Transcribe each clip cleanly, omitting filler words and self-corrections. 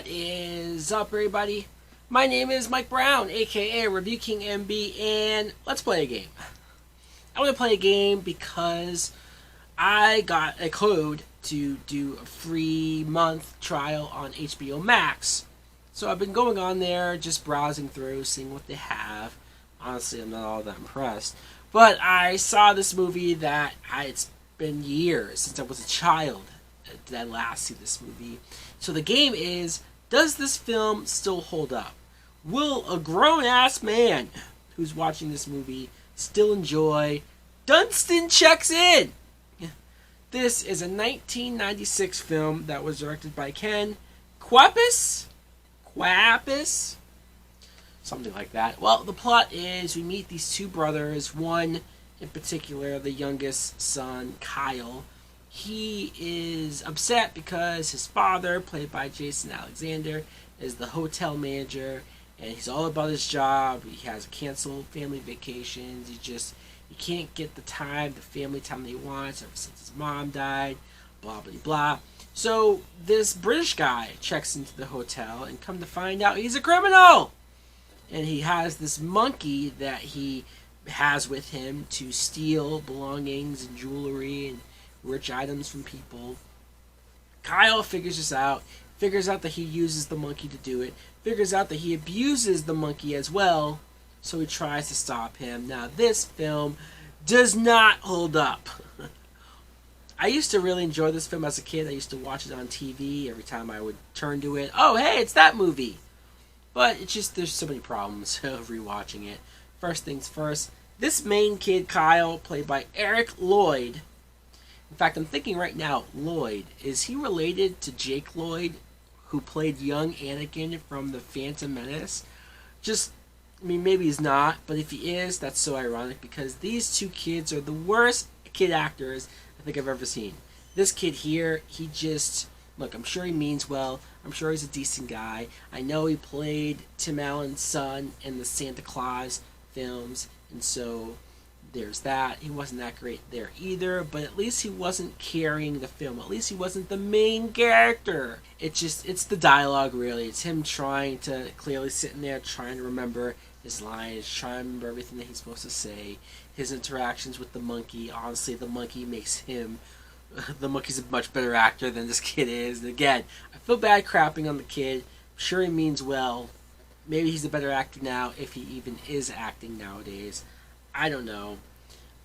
What is up, everybody? My name is Mike Brown, aka Review King MB, and let's play a game. I want to play a game because I got a code to do a free month trial on HBO Max. So I've been going on there, just browsing through, seeing what they have. Honestly, I'm not all that impressed. But I saw this movie that it's been years since I was a child did I last see this movie. So the game is, does this film still hold up? Will a grown-ass man who's watching this movie still enjoy Dunston Checks In? This is a 1996 film that was directed by Ken Kwapis? Something like that. Well, the plot is we meet these two brothers, one in particular, the youngest son, Kyle. He is upset because his father, played by Jason Alexander, is the hotel manager, and he's all about his job. He has canceled family vacations. He can't get the family time that he wants ever since his mom died, blah, blah, blah. So this British guy checks into the hotel, and come to find out he's a criminal! And he has this monkey that he has with him to steal belongings and jewelry and rich items from people. Kyle figures this out, figures out that he uses the monkey to do it, figures out that he abuses the monkey as well, so he tries to stop him. Now, this film does not hold up. I used to really enjoy this film as a kid. I used to watch it on TV every time I would turn to it. Oh, hey, it's that movie! But it's just, there's so many problems of rewatching it. First things first, this main kid, Kyle, played by Eric Lloyd. In fact, I'm thinking right now, Lloyd, is he related to Jake Lloyd, who played young Anakin from The Phantom Menace? Maybe he's not, but if he is, that's so ironic, because these two kids are the worst kid actors I think I've ever seen. This kid here, look, I'm sure he means well. I'm sure he's a decent guy. I know he played Tim Allen's son in the Santa Claus films, and so there's that. He wasn't that great there either, but at least he wasn't carrying the film. At least he wasn't the main character. It's the dialogue, really. It's him clearly sitting there trying to remember his lines, trying to remember everything that he's supposed to say. His interactions with the monkey. Honestly, the monkey's a much better actor than this kid is. And again, I feel bad crapping on the kid. I'm sure he means well. Maybe he's a better actor now, if he even is acting nowadays. I don't know.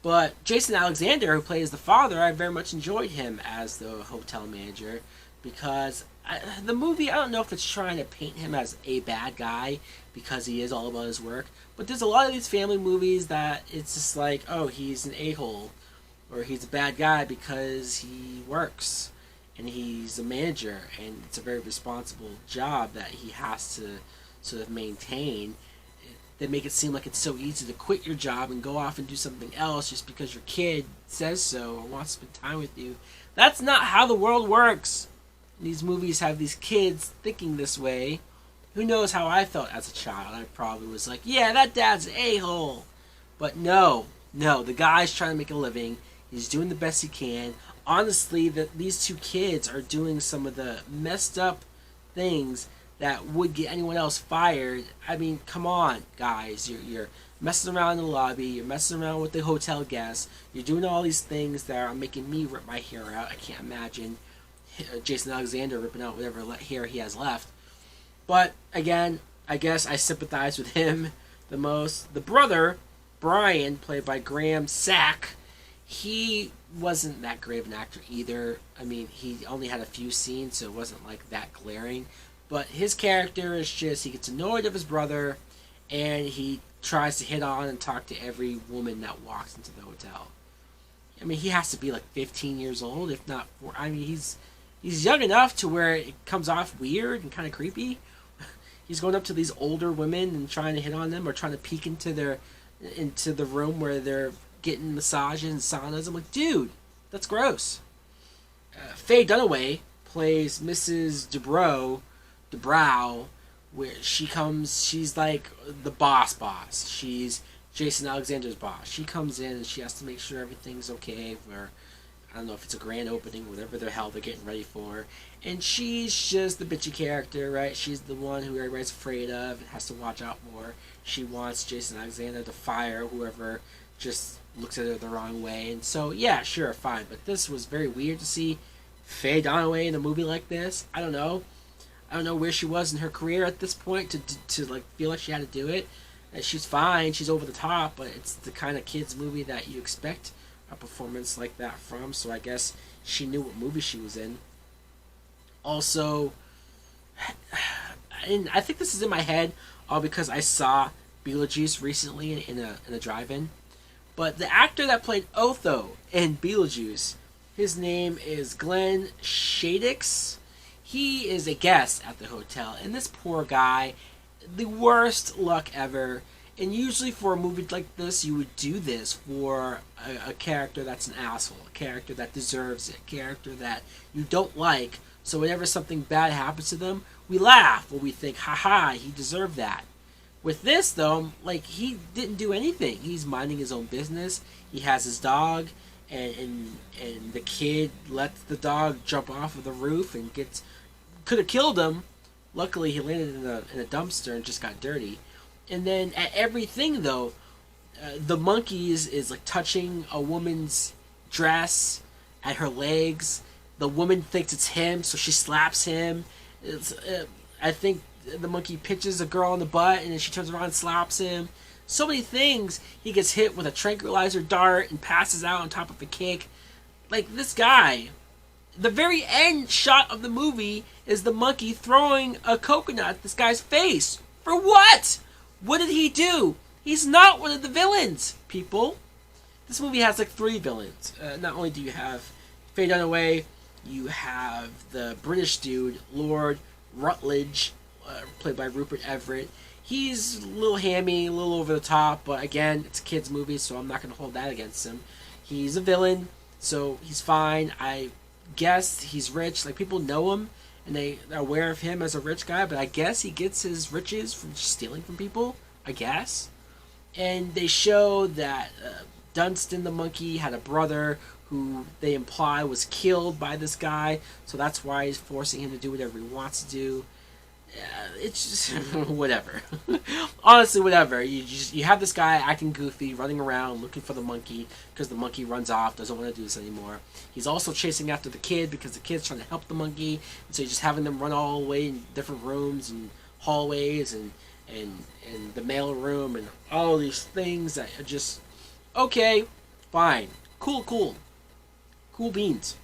But Jason Alexander, who plays the father, I very much enjoyed him as the hotel manager, because the movie, I don't know if it's trying to paint him as a bad guy because he is all about his work, but there's a lot of these family movies that it's just like, oh, he's an a-hole, or he's a bad guy because he works, and he's a manager, and it's a very responsible job that he has to sort of maintain. They make it seem like it's so easy to quit your job and go off and do something else just because your kid says so or wants to spend time with you. That's not how the world works. These movies have these kids thinking this way. Who knows how I felt as a child? I probably was like, yeah, that dad's an a-hole. But no, the guy's trying to make a living. He's doing the best he can. Honestly, these two kids are doing some of the messed up things that would get anyone else fired. I mean, come on, guys. You're messing around in the lobby. You're messing around with the hotel guests. You're doing all these things that are making me rip my hair out. I can't imagine Jason Alexander ripping out whatever hair he has left. But, again, I guess I sympathize with him the most. The brother, Brian, played by Graham Sack, he wasn't that great of an actor either. I mean, he only had a few scenes, so it wasn't like that glaring. But his character is just, he gets annoyed of his brother, and he tries to hit on and talk to every woman that walks into the hotel. I mean, he has to be like 15 years old, if not 4. I mean, he's young enough to where it comes off weird and kind of creepy. He's going up to these older women and trying to hit on them, or trying to peek into the room where they're getting massages and saunas. I'm like, dude, that's gross. Faye Dunaway plays Mrs. Dubrow, where she's like the boss. She's Jason Alexander's boss. She comes in and she has to make sure everything's okay for I don't know if it's a grand opening, whatever the hell they're getting ready for. And she's just the bitchy character, right? She's the one who everybody's afraid of and has to watch out for. She wants Jason Alexander to fire whoever just looks at her the wrong way. And so, yeah, sure, fine. But this was very weird to see Faye Dunaway in a movie like this. I don't know. I don't know where she was in her career at this point to like feel like she had to do it. And she's fine. She's over the top, but it's the kind of kids movie that you expect a performance like that from. So I guess she knew what movie she was in. Also, and I think this is in my head all because I saw Beetlejuice recently in a drive-in. But the actor that played Otho in Beetlejuice, his name is Glenn Shadix. He is a guest at the hotel, and this poor guy, the worst luck ever. And usually for a movie like this, you would do this for a character that's an asshole, a character that deserves it, a character that you don't like. So whenever something bad happens to them, we laugh or we think, haha, he deserved that. With this, though, like, he didn't do anything. He's minding his own business. He has his dog, and the kid lets the dog jump off of the roof and could have killed him. Luckily, he landed in a dumpster and just got dirty. And then at everything, though, the monkey is like touching a woman's dress at her legs. The woman thinks it's him, so she slaps him. I think the monkey pitches a girl in the butt, and then she turns around and slaps him. So many things. He gets hit with a tranquilizer dart and passes out on top of a cake. Like, this guy, the very end shot of the movie is the monkey throwing a coconut at this guy's face. For what? What did he do? He's not one of the villains, people. This movie has like 3 villains. Not only do you have Faye Dunaway, you have the British dude, Lord Rutledge, played by Rupert Everett. He's a little hammy, a little over the top, but again, it's a kid's movie, so I'm not going to hold that against him. He's a villain, so he's fine. I guess he's rich. Like, people know him, and they are aware of him as a rich guy, but I guess he gets his riches from stealing from people, I guess. And they show that Dunston the monkey had a brother who they imply was killed by this guy, so that's why he's forcing him to do whatever he wants to do. It's just whatever. Honestly, whatever. You have this guy acting goofy, running around looking for the monkey because the monkey runs off, doesn't want to do this anymore. He's also chasing after the kid because the kid's trying to help the monkey, and so he's just having them run all the way in different rooms and hallways and the mail room and all these things that are just okay, fine, cool beans.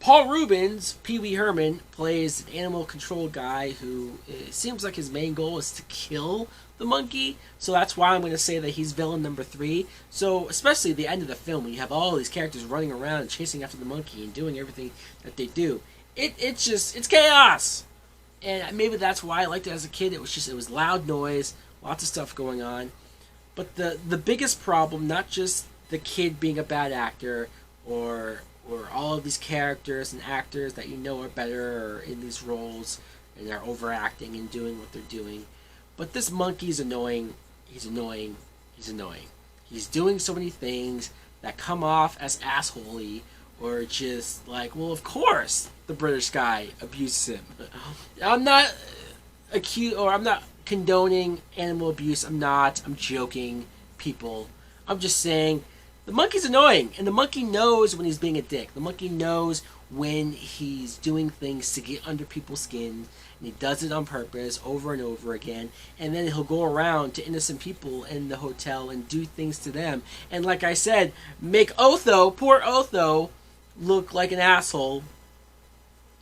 Paul Rubens, Pee Wee Herman, plays an animal control guy who it seems like his main goal is to kill the monkey. So that's why I'm going to say that he's villain number 3. So especially at the end of the film, when you have all these characters running around and chasing after the monkey and doing everything that they do, it's chaos. And maybe that's why I liked it as a kid. It was loud noise, lots of stuff going on. But the biggest problem, not just the kid being a bad actor or all of these characters and actors that you know are better or in these roles and they're overacting and doing what they're doing. But this monkey's annoying. He's annoying. He's doing so many things that come off as assholey or just like, well, of course the British guy abuses him. I'm not condoning animal abuse. I'm joking, people. I'm just saying the monkey's annoying, and the monkey knows when he's being a dick. The monkey knows when he's doing things to get under people's skin, and he does it on purpose over and over again, and then he'll go around to innocent people in the hotel and do things to them. And like I said, make poor Otho, look like an asshole.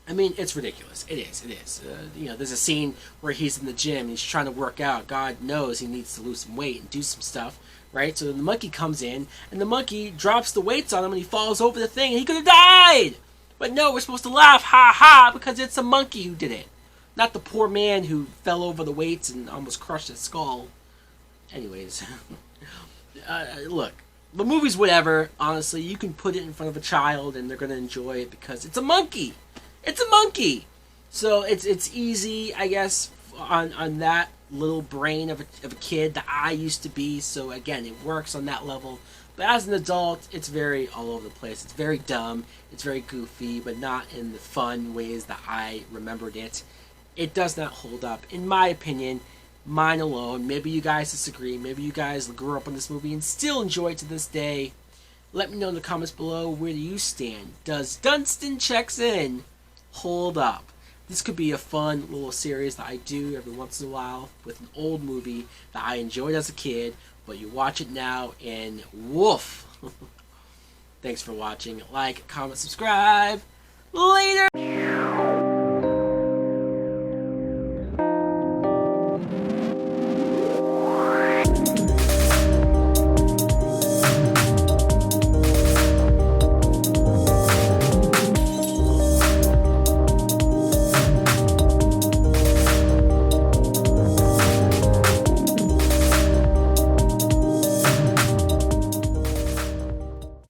I mean, it's ridiculous. It is. There's a scene where he's in the gym and he's trying to work out. God knows he needs to lose some weight and do some stuff, right? So the monkey comes in, and the monkey drops the weights on him, and he falls over the thing, and he could have died! But no, we're supposed to laugh, ha ha, because it's a monkey who did it. Not the poor man who fell over the weights and almost crushed his skull. Anyways. Look. The movie's whatever, honestly. You can put it in front of a child, and they're going to enjoy it because it's a monkey. It's a monkey! So it's easy, I guess, on that little brain of a kid that I used to be. So again, it works on that level. But as an adult, it's very all over the place. It's very dumb. It's very goofy, but not in the fun ways that I remembered it. It does not hold up, in my opinion. Mine alone. Maybe you guys disagree. Maybe you guys grew up on this movie and still enjoy it to this day. Let me know in the comments below, where do you stand? Does Dunston Checks In hold up? This could be a fun little series that I do every once in a while with an old movie that I enjoyed as a kid, but you watch it now and woof. Thanks for watching. Like, comment, subscribe. Later!